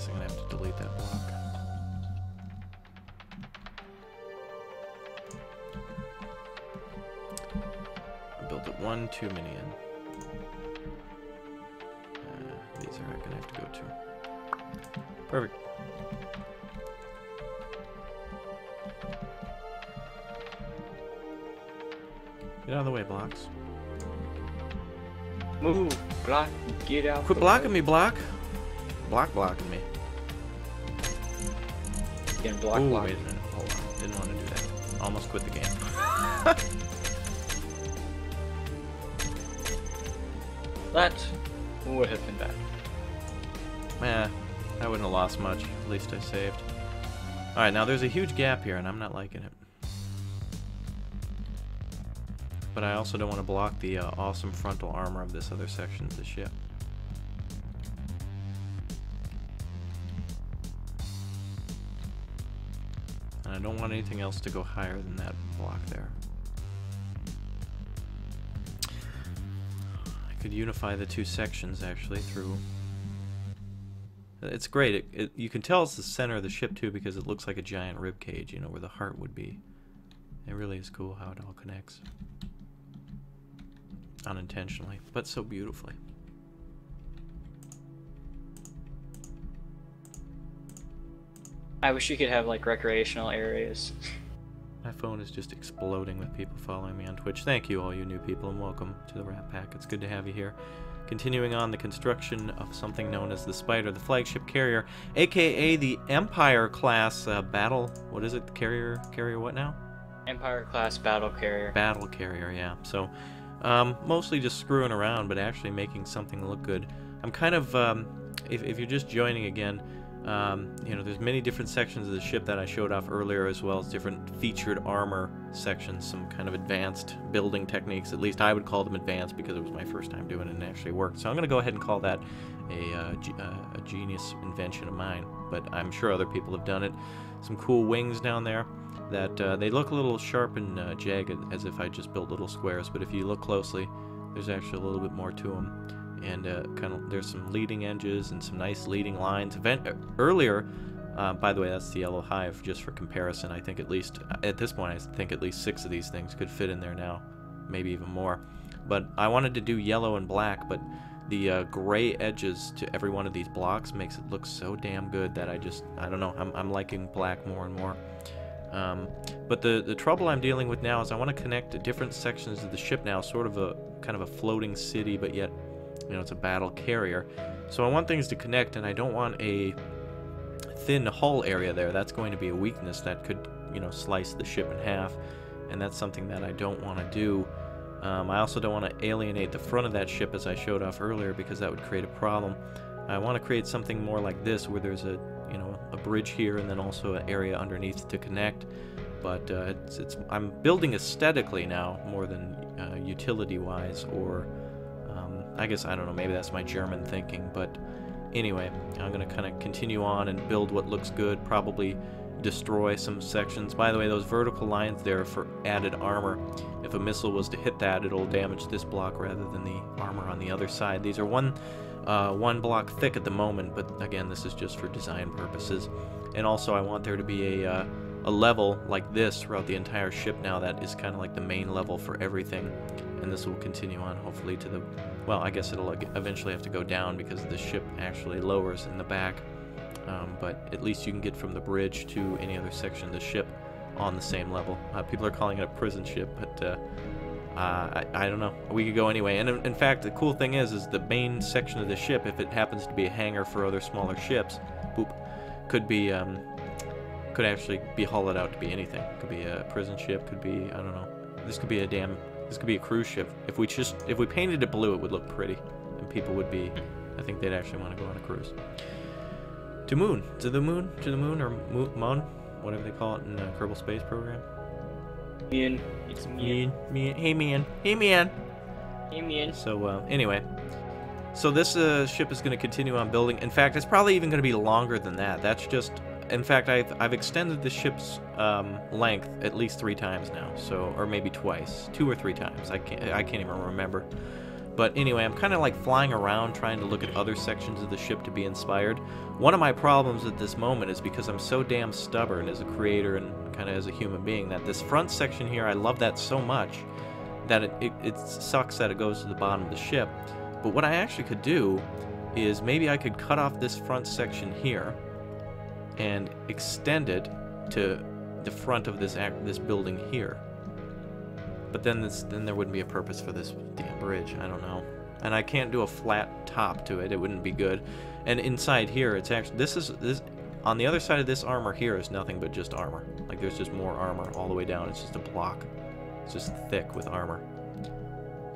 guess I'm gonna have to delete that block. I built it one too many in. These are gonna have to go too. Perfect. Get out of the way, blocks. Move, block, get out. Quit blocking me, block. Blocking me. Getting block. Ooh, wait a minute. Hold on. Didn't want to do that. Almost quit the game. That would have been bad. I wouldn't have lost much. At least I saved. Alright, now there's a huge gap here, and I'm not liking it. But I also don't want to block the awesome frontal armor of this other section of the ship. And I don't want anything else to go higher than that block there. I could unify the two sections actually through... It's great. You can tell it's the center of the ship too because it looks like a giant rib cage, you know, where the heart would be. It really is cool how it all connects. Unintentionally, but so beautifully. I wish you could have like recreational areas. My phone is just exploding with people following me on Twitch. Thank you, all you new people, and welcome to the Rat Pack. It's good to have you here. Continuing on the construction of something known as the Spider, the flagship carrier, aka the Empire class battle. What is it? Carrier what now? Empire class battle carrier. Battle carrier, yeah. So, mostly just screwing around, but actually making something look good. I'm kind of, if you're just joining again, you know, there's many different sections of the ship that I showed off earlier, as well as different featured armor sections, some kind of advanced building techniques. At least I would call them advanced because it was my first time doing it and it actually worked. So I'm going to go ahead and call that a genius invention of mine, but I'm sure other people have done it. Some cool wings down there that they look a little sharp and jagged, as if I just built little squares, but if you look closely, there's actually a little bit more to them. And kind of there's some leading edges and some nice leading lines. Earlier, by the way, that's the yellow hive, just for comparison. I think at least, at this point, I think at least 6 of these things could fit in there now, maybe even more. But I wanted to do yellow and black, but the gray edges to every one of these blocks makes it look so damn good that I don't know, I'm liking black more and more. But the trouble I'm dealing with now is I want to connect different sections of the ship now, sort of a kind of a floating city, but yet, you know, it's a battle carrier. So I want things to connect, and I don't want a thin hull area there. That's going to be a weakness that could, you know, slice the ship in half, and that's something that I don't want to do. I also don't want to alienate the front of that ship, as I showed off earlier, because that would create a problem. I want to create something more like this, where there's a, you know, a bridge here, and then also an area underneath to connect. But I'm building aesthetically now more than utility-wise, or I guess, I don't know, maybe that's my German thinking, but anyway, I'm going to kind of continue on and build what looks good, probably destroy some sections. By the way, those vertical lines there are for added armor. If a missile was to hit that, it'll damage this block rather than the armor on the other side. These are one block thick at the moment, but again, this is just for design purposes. And also, I want there to be a level like this throughout the entire ship now that is kind of like the main level for everything. And this will continue on, hopefully, to the... Well, I guess it'll eventually have to go down because the ship actually lowers in the back. But at least you can get from the bridge to any other section of the ship on the same level. People are calling it a prison ship, but I don't know. We could go anyway. And in fact, the cool thing is the main section of the ship, if it happens to be a hangar for other smaller ships, could be... could actually be hollowed out to be anything. Could be a prison ship, could be, I don't know. This could be a cruise ship. If we painted it blue, it would look pretty, and people would be, I think they'd actually want to go on a cruise. To the moon, or Mon, whatever they call it in the Kerbal Space Program. Mian, it's Mian. Hey man. Hey man. Hey Mian. So anyway, so this ship is going to continue on building. In fact, it's probably even going to be longer than that. That's just. In fact, I've extended the ship's length at least 3 times now, so, or maybe twice, 2 or 3 times. I can't even remember. But anyway, I'm kind of like flying around trying to look at other sections of the ship to be inspired. One of my problems at this moment is because I'm so damn stubborn as a creator and kind of as a human being that this front section here, I love that so much that it sucks that it goes to the bottom of the ship. But what I actually could do is maybe I could cut off this front section here and extend it to the front of this building here. But then there wouldn't be a purpose for this damn bridge. I don't know. And I can't do a flat top to it. It wouldn't be good. And inside here, it's actually this on the other side of this armor here is nothing but just armor. Like there's just more armor all the way down. It's just a block. It's just thick with armor.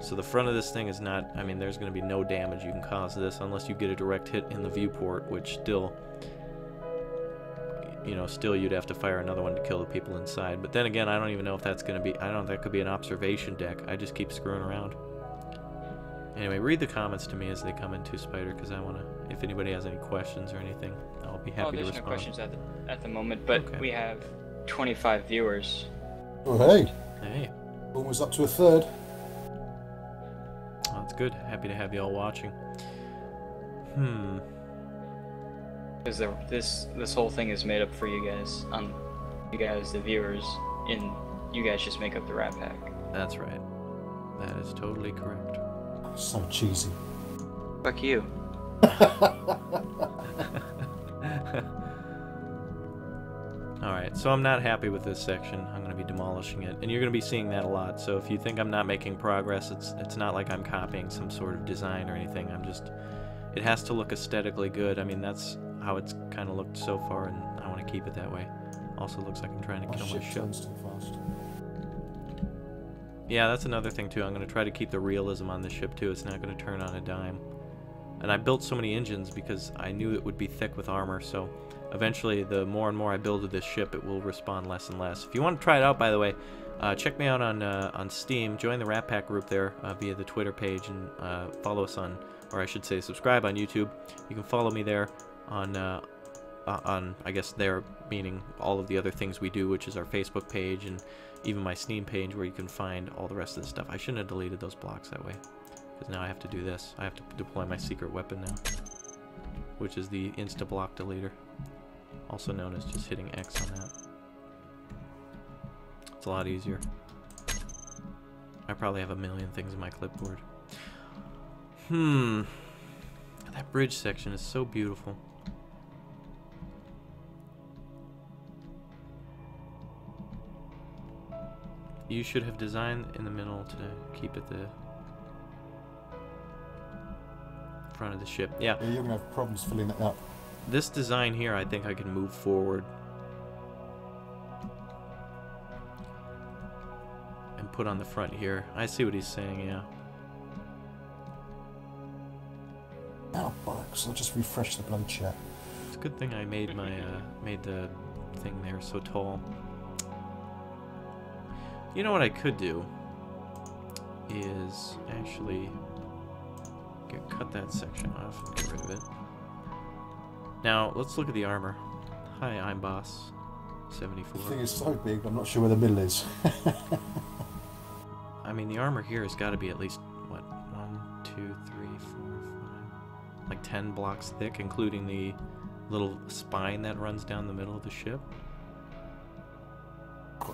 So the front of this thing is not, I mean, there's going to be no damage you can cause this unless you get a direct hit in the viewport, which still, you know, still you'd have to fire another one to kill the people inside. But then again, I don't even know if that's going to be, I don't know if that could be an observation deck. I just keep screwing around. Anyway, read the comments to me as they come in too, Spider, because I want to, if anybody has any questions or anything, I'll be happy to respond. There's no questions at the moment, but okay. We have 25 viewers. Oh, hey. Hey. Almost up to a third. Oh, that's good. Happy to have you all watching. Because this whole thing is made up for you guys, you guys, the viewers, and you guys just make up the Rat Pack. That's right. That is totally correct. So cheesy. Fuck you. Alright, so I'm not happy with this section. I'm going to be demolishing it. And you're going to be seeing that a lot. So if you think I'm not making progress, it's not like I'm copying some sort of design or anything. I'm just... It has to look aesthetically good. I mean, that's how it's kind of looked so far, and I want to keep it that way. Also looks like I'm trying to kill my ship. Yeah, that's another thing too. I'm going to try to keep the realism on the ship too. It's not going to turn on a dime. And I built so many engines because I knew it would be thick with armor, so eventually the more and more I build of this ship, it will respond less and less. If you want to try it out, by the way, check me out on Steam. Join the Rat Pack group there via the Twitter page, and follow us on, or I should say subscribe on YouTube. You can follow me there on I guess there meaning all of the other things we do, which is our Facebook page and even my Steam page where you can find all the rest of the stuff. I shouldn't have deleted those blocks that way, because now I have to do this. I have to deploy my secret weapon now, which is the insta-block deleter, also known as just hitting X on that. It's a lot easier. I probably have a million things in my clipboard. That bridge section is so beautiful. You should have designed in the middle to keep it the front of the ship. Yeah. You're going to have problems filling that up. This design here, I think I can move forward and put on the front here. I see what he's saying, yeah. Oh, bollocks. I'll just refresh the bloody chat. It's a good thing I made my, made the thing there so tall. You know what I could do is actually cut that section off and get rid of it. Now, let's look at the armor. Hi, I'm Boss 74. The thing is so big, I'm not sure where the middle is. I mean, the armor here has got to be at least, what, 1, 2, 3, 4, 5, like 10 blocks thick, including the little spine that runs down the middle of the ship.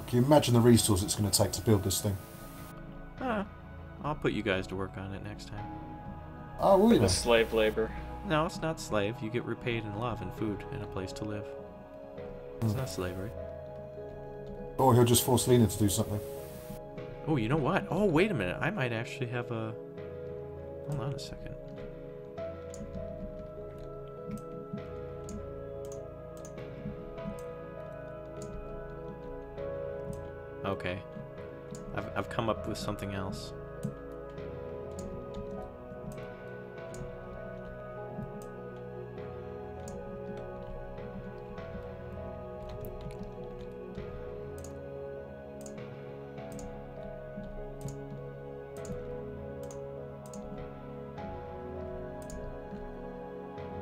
Can you imagine the resource it's going to take to build this thing? I'll put you guys to work on it next time. Oh, will you? The slave labor. No, it's not slave. You get repaid in love and food and a place to live. It's not slavery. Or he'll just force Lena to do something. Oh, you know what? Oh, wait a minute. I might actually have a... Hold on a second. Okay. I've come up with something else.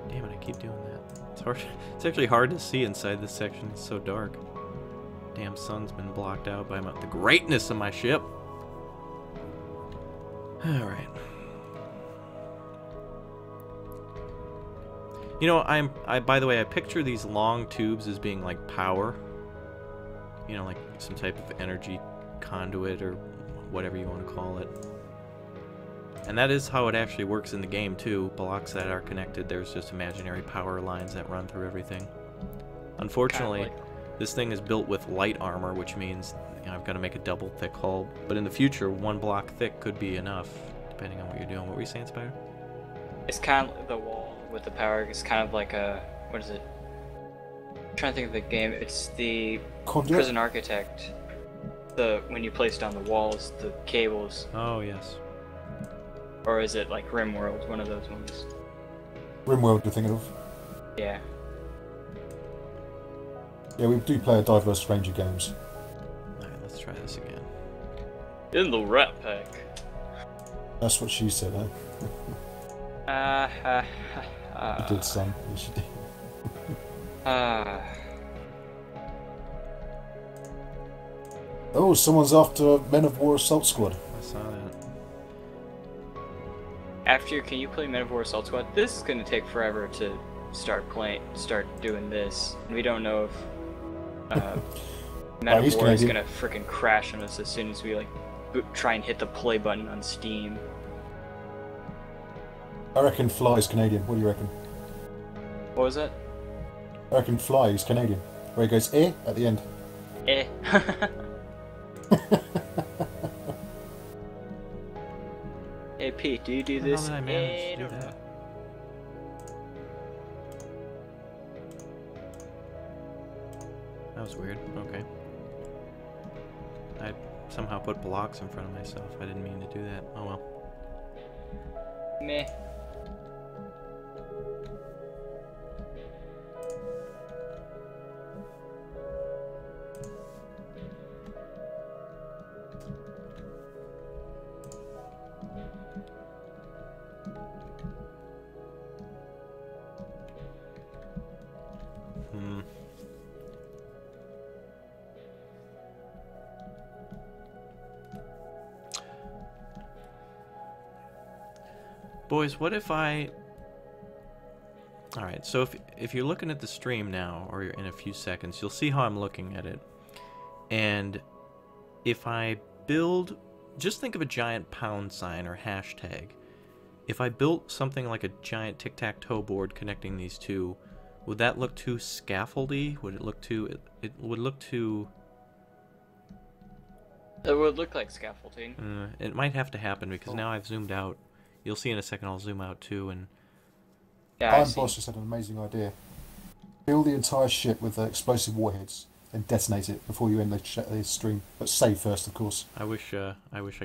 Damn it, I keep doing that. It's hard. It's actually hard to see inside this section. It's so dark. Damn sun's been blocked out by the greatness of my ship. Alright. You know, by the way, I picture these long tubes as being like power. You know, like some type of energy conduit or whatever you want to call it. And that is how it actually works in the game too. Blocks that are connected, there's just imaginary power lines that run through everything. Unfortunately, this thing is built with light armor, which means, you know, I've got to make a double thick hull. But in the future, 1 block thick could be enough, depending on what you're doing. What were you saying, Spider? It's kind of the wall with the power. It's kind of like a, what is it? I'm trying to think of the game. It's the Conduit? Prison Architect. When you place down the walls, the cables. Oh yes. Or is it like RimWorld? One of those ones. RimWorld, you're thinking of? Yeah. Yeah, we do play a diverse range of games. Alright, let's try this again. In the Rat Pack. That's what she said, eh? You did, son. Yes, you did. Oh, someone's after Men of War Assault Squad. I saw that. Can you play Men of War Assault Squad? This is gonna take forever to start doing this. We don't know if Men of War is gonna freaking crash on us as soon as we like try and hit the play button on Steam. I reckon Fly is Canadian. What do you reckon? What was that? I reckon Fly is Canadian. Where he goes, eh, at the end. Eh. Hey Pete, do you do this? How did I manage to do that? That was weird. Okay. I somehow put blocks in front of myself. I didn't mean to do that. Oh well. Meh. Boys, what if I... Alright, so if you're looking at the stream now, or in a few seconds, you'll see how I'm looking at it. And if I build... Just think of a giant pound sign or hashtag. If I built something like a giant tic-tac-toe board connecting these two, would that look too scaffoldy? Would it look too... It would look too... It would look like scaffolding. It might have to happen because now I've zoomed out. You'll see in a second I'll zoom out too, and... Yeah, Iron Boss just had an amazing idea. Fill the entire ship with explosive warheads, then detonate it before you end the stream. But save first, of course. I wish I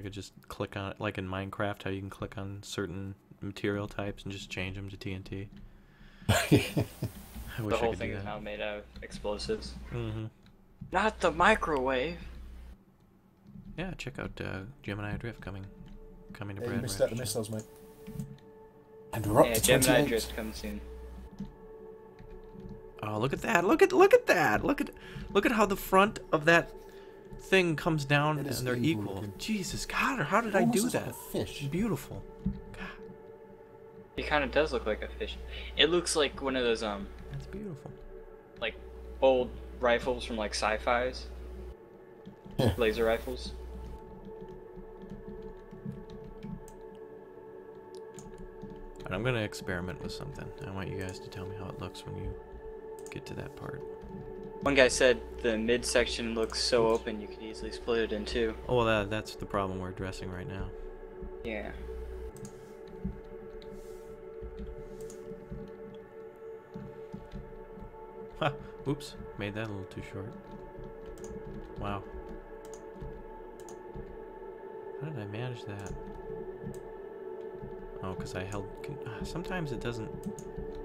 could just click on it, like in Minecraft, how you can click on certain material types and just change them to TNT. I wish the whole I could thing do is that. now made out of explosives. Mm-hmm. Not the microwave. Yeah, check out Gemini Drift coming to Yeah, you Brad. missed out the missiles, mate. And we're up Yeah, to Gemini 28. Drift comes soon. Oh, look at that! Look at that! Look at how the front of that thing comes down, and they're equal. Looking. Jesus God, how did I Almost do looks like that? a fish. Beautiful. God, He kind of does look like a fish. It looks like one of those that's beautiful. like old rifles from like sci-fis. Yeah. Laser rifles. Alright, I'm gonna experiment with something. I want you guys to tell me how it looks when you get to that part. One guy said the midsection looks so open you could easily split it in two. Oh, well, that's the problem we're addressing right now. Yeah. Ha! Oops, made that a little too short. Wow. How did I manage that? Oh, because I held... Sometimes it doesn't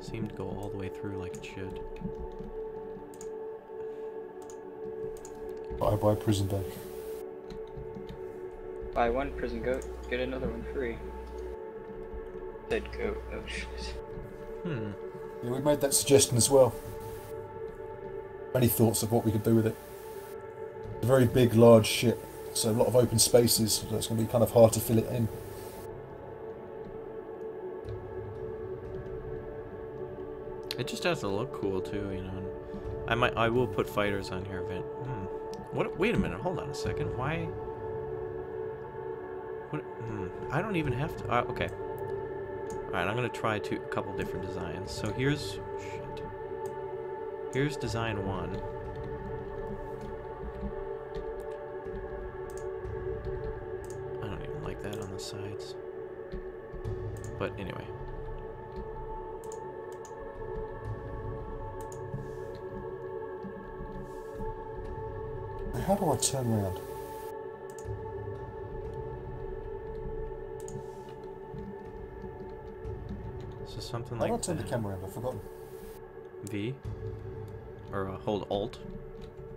seem to go all the way through like it should. Bye-bye, prison day. Buy one prison goat, get another one free. Dead goat. Oh shit. Yeah, we made that suggestion as well. Any thoughts of what we could do with it? It's a very big, large ship, so a lot of open spaces, so it's going to be kind of hard to fill it in. It just has to look cool too, you know. And I will put fighters on here. What? Wait a minute. Hold on a second. Why? What? I don't even have to. Okay. All right. I'm gonna try a couple different designs. So here's shit. Here's design 1. I don't even like that on the sides. But anyway. How do I turn around? So something How like do I turn the that. camera around? I've forgotten. V. Or hold Alt.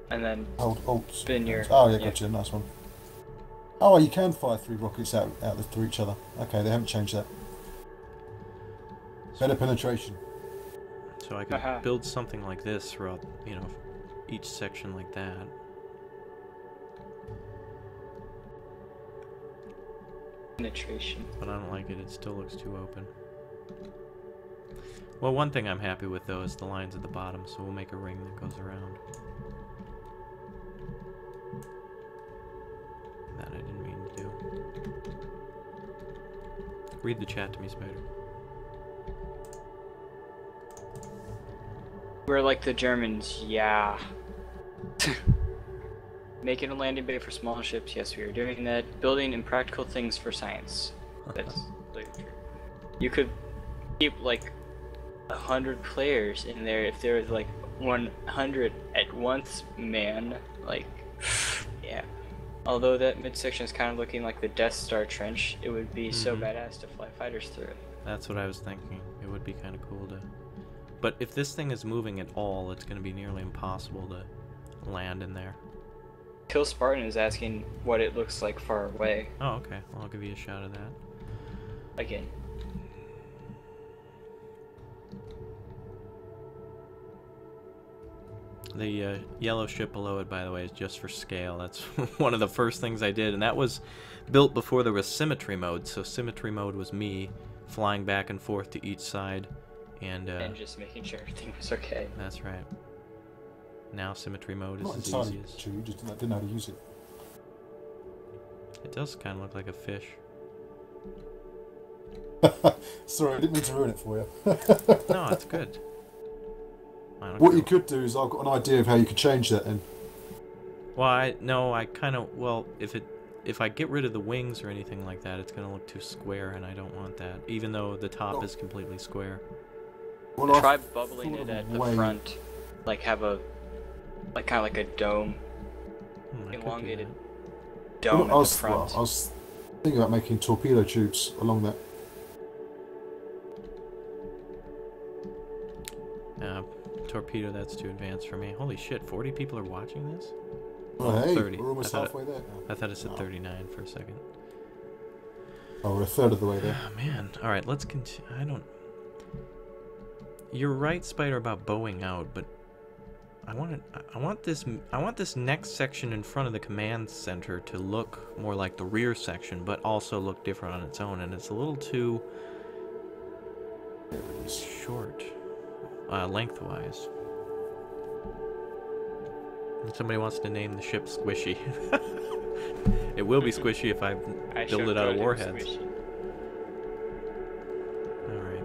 And then Hold Alt. spin your... Oh yeah, gotcha. Nice one. Oh, you can fire 3 rockets out through each other. Okay, they haven't changed that. Better penetration. So I could build something like this throughout, you know, each section like that. Penetration. But I don't like it. It still looks too open. Well, one thing I'm happy with, though, is the lines at the bottom, so we'll make a ring that goes around. That I didn't mean to do. Read the chat to me, Spider. We're like the Germans, yeah. Making a landing bay for small ships, yes, we are doing that. Building impractical things for science. That's really true. You could keep like 100 players in there if there was like 100 at once, man. Like, yeah. Although that midsection is kind of looking like the Death Star trench, it would be so badass to fly fighters through it. That's what I was thinking. It would be kind of cool to... But if this thing is moving at all, it's going to be nearly impossible to land in there. Kill Spartan is asking what it looks like far away. Oh, okay. Well, I'll give you a shot of that. Again. The yellow ship below it, by the way, is just for scale. That's one of the first things I did, and that was built before there was symmetry mode. So symmetry mode was me flying back and forth to each side, and just making sure everything was okay. That's right. Now symmetry mode is Not as entirely easy as... true, just didn't know how to use it. It does kind of look like a fish. Sorry, I didn't mean to ruin it for you. No, it's good. What you could do is, I've got an idea of how you could change that then. Well, I kind of... Well, if I get rid of the wings or anything like that, it's going to look too square, and I don't want that, even though the top is completely square. Well, try bubbling it at the front, like have a... like kind of like a dome, elongated dome at the front. Well, I was thinking about making torpedo tubes along that. Torpedo, that's too advanced for me. Holy shit, 40 people are watching this? Oh, hey, 30. we're almost halfway there. I thought it said 39 for a second. Oh, we're a third of the way there. Oh, man. Alright, let's continue. I don't... You're right, Spider, about bowing out, but... I want this next section in front of the command center to look more like the rear section, but also look different on its own, and it's a little too short, lengthwise. And somebody wants to name the ship Squishy. It will be squishy if I build it out of warheads. Alright.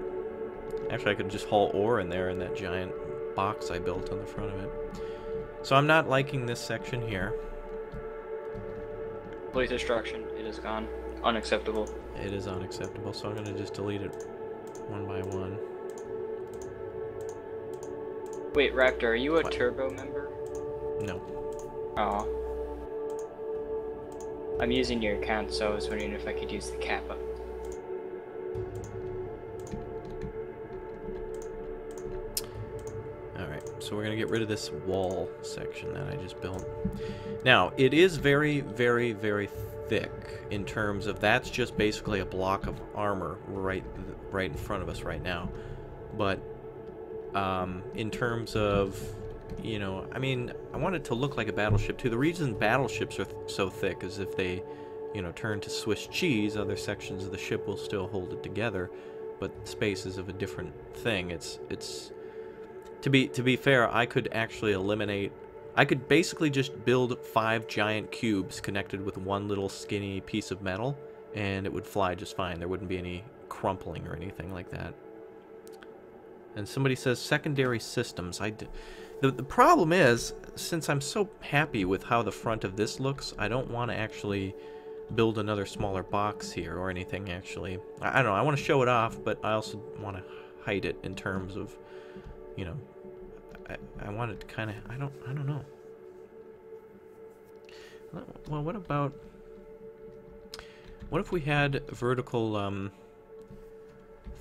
Actually, I could just haul ore in there in that giant box I built on the front of it. So I'm not liking this section here. Complete destruction. It is gone. Unacceptable. It is unacceptable, so I'm going to just delete it one by one. Wait, Raptor, are you a turbo member? No. Aw. I'm using your account, so I was wondering if I could use the Kappa. So we're going to get rid of this wall section that I just built. Now, it is very, very, very thick in terms of that's just basically a block of armor right in front of us right now. But in terms of, you know, I mean, I want it to look like a battleship too. The reason battleships are so thick is if they, you know, turn to Swiss cheese, other sections of the ship will still hold it together, but space is of a different thing. It's To be fair, I could actually eliminate... I could basically just build 5 giant cubes connected with one little skinny piece of metal, and it would fly just fine. There wouldn't be any crumpling or anything like that. And somebody says secondary systems. The problem is, since I'm so happy with how the front of this looks, I don't want to actually build another smaller box here or anything, actually. I don't know, I want to show it off, but I also want to hide it in terms of, you know, I want it to kind of, I don't know. Well, what if we had vertical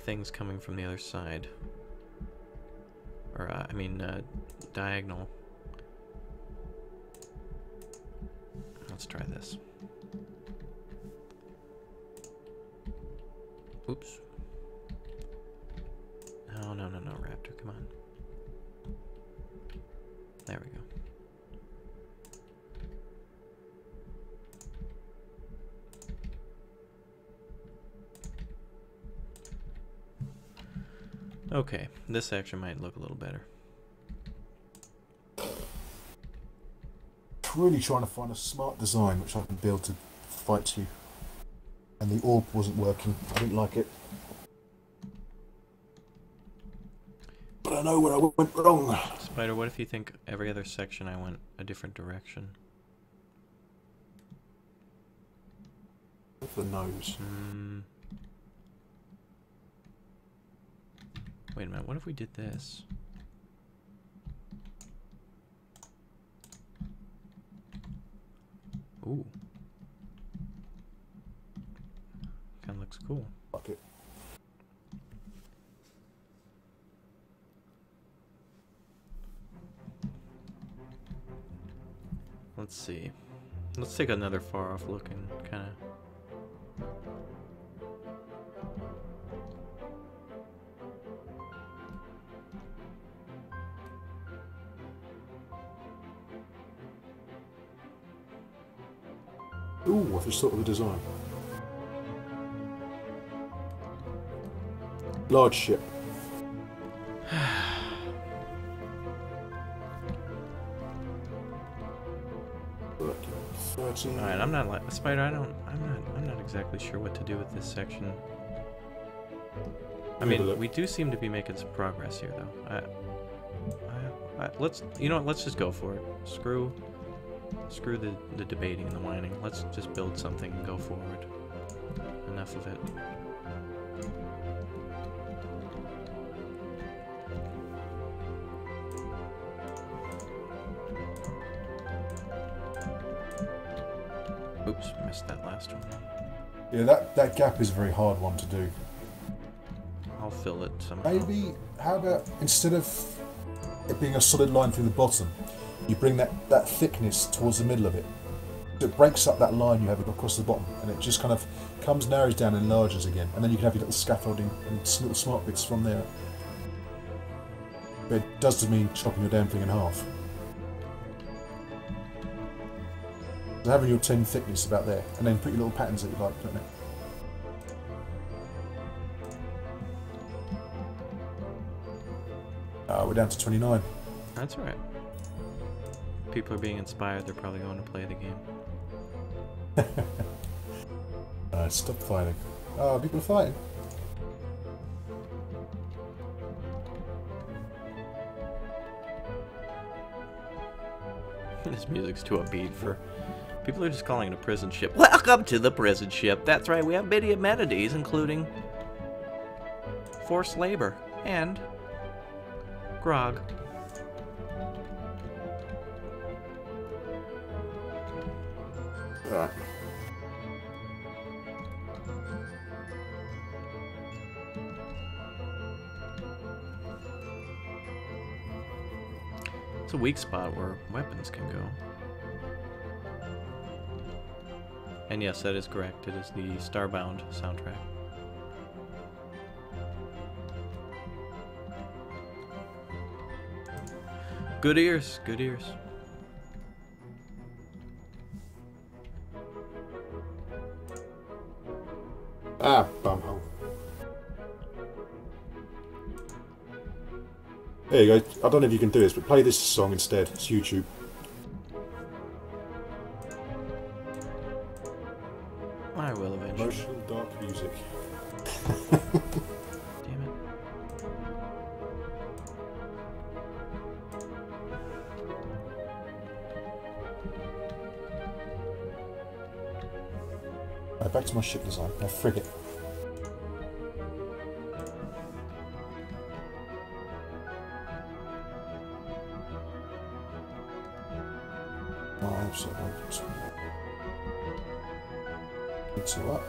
things coming from the other side? Or, I mean, diagonal. Let's try this. Oops. No, Raptor, come on. There we go. Okay, this actually might look a little better. Really trying to find a smart design which I can build to fight you. And the orb wasn't working. I didn't like it. But I know where I went wrong. Spider, what if you think every other section I went a different direction? With the nose. Wait a minute, what if we did this? Ooh. Kinda looks cool. Fuck it. Let's see. Let's take another far off looking kind of. Ooh, I've just thought of the design. Large ship. Alright, I'm not like Spider, I'm not exactly sure what to do with this section. I mean, we do seem to be making some progress here though. Let's, you know what, let's just go for it. Screw the debating and the whining. Let's just build something and go forward. Enough of it. Oops, missed that last one. Yeah, that gap is a very hard one to do. I'll fill it somehow. Maybe, how about, instead of it being a solid line through the bottom, you bring that thickness towards the middle of it. So it breaks up that line you have across the bottom, and it just kind of comes, narrows down, and enlarges again. And then you can have your little scaffolding and little smart bits from there. But it does mean chopping your damn thing in half. So having your 10 thickness about there, and then put your little patterns that you like, don't it? We're down to 29. That's all right. People are being inspired. They're probably going to play the game. Stop fighting. Oh, people are fighting. This music's too upbeat for... People are just calling it a prison ship. Welcome to the prison ship. That's right, we have many amenities, including forced labor and grog. Alright. It's a weak spot where weapons can go. And yes, that is correct. It is the Starbound soundtrack. Good ears, good ears. Ah, bumhole. There you go. I don't know if you can do this, but play this song instead. It's YouTube. I will eventually. Emotional dark music. Damn it. Right, back to my ship design. Now frigate. Oh, so it's all up.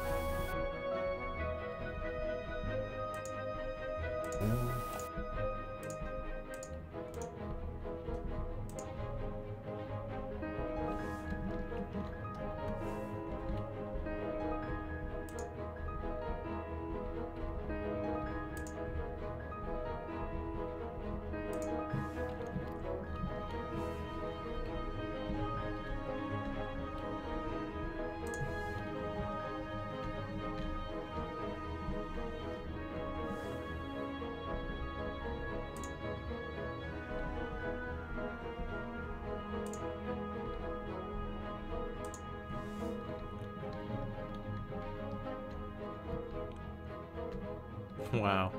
Wow.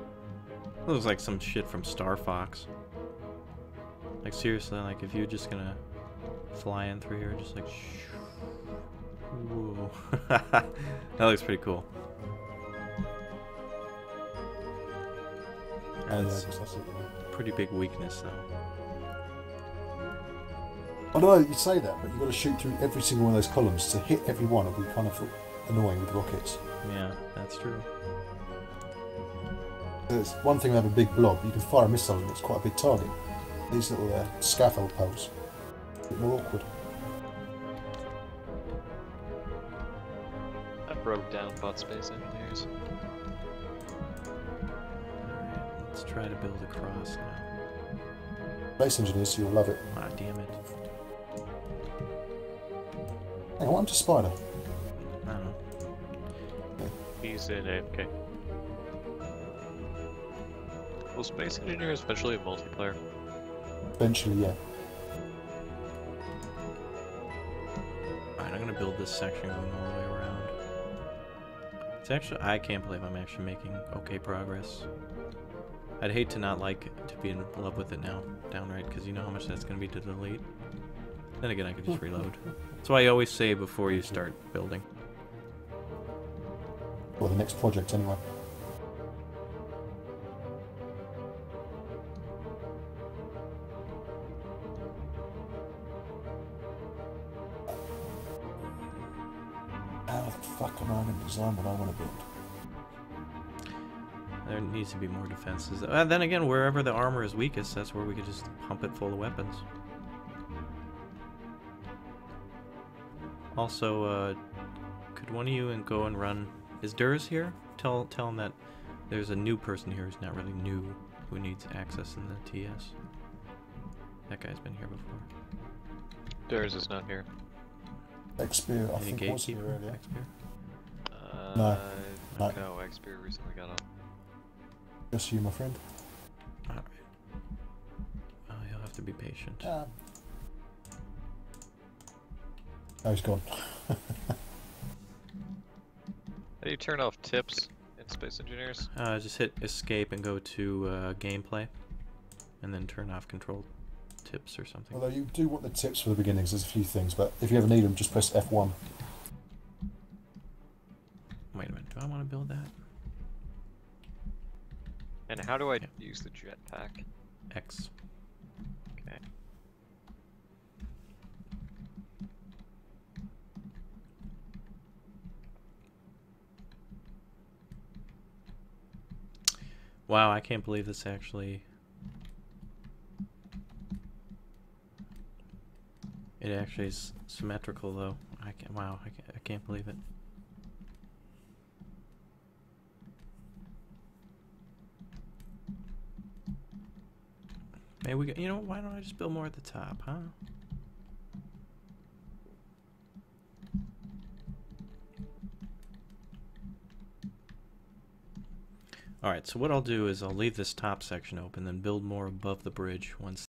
That looks like some shit from Star Fox. Like seriously, like if you're just gonna fly in through here, just like whoa. That looks pretty cool. That's pretty big weakness though. I know you say that, but you've got to shoot through every single one of those columns. To hit every one will be kind of annoying with rockets. Yeah, that's true. There's one thing to have a big blob. You can fire a missile and it's quite a big target. These little scaffold poles, a bit more awkward. I broke down bot space engineers. Alright, let's try to build a cross now. Base engineers, you'll love it. Ah, damn it. Hang on, I'm just Spider. I don't know. He's in AFK. Will space engineers eventually have multiplayer? Eventually, yeah. Alright, I'm gonna build this section going all the way around. It's actually, I can't believe I'm actually making okay progress. I'd hate to not like it, to be in love with it now, downright, because you know how much that's gonna be to delete. Then again, I could just reload. That's why I always say before you start building. Or the next project, anyway. How the fuck am I going to design what I want to build? There needs to be more defenses. Then again, wherever the armor is weakest, that's where we could just pump it full of weapons. Also, could one of you go and run... Is Durs here? Tell him that there's a new person here who's not really new, who needs access in the TS. That guy's been here before. Durs is not here. X-Spear, I Any think, was here gatekeeper? earlier. X-Spear? No. No, X-Spear recently got on. Just you, my friend. Alright. Oh, you'll have to be patient. Oh, he's gone. How do you turn off tips in Space Engineers? Just hit escape and go to gameplay, and then turn off control tips or something. Although you do want the tips for the beginnings, there's a few things, but if you ever need them, just press F1. Wait a minute, do I want to build that? And how do I use the jetpack? X. Okay. Wow, I can't believe this actually... It actually is symmetrical though. Wow, I can't believe it. Maybe you know, why don't I just build more at the top, huh? Alright, so what I'll do is I'll leave this top section open, then build more above the bridge once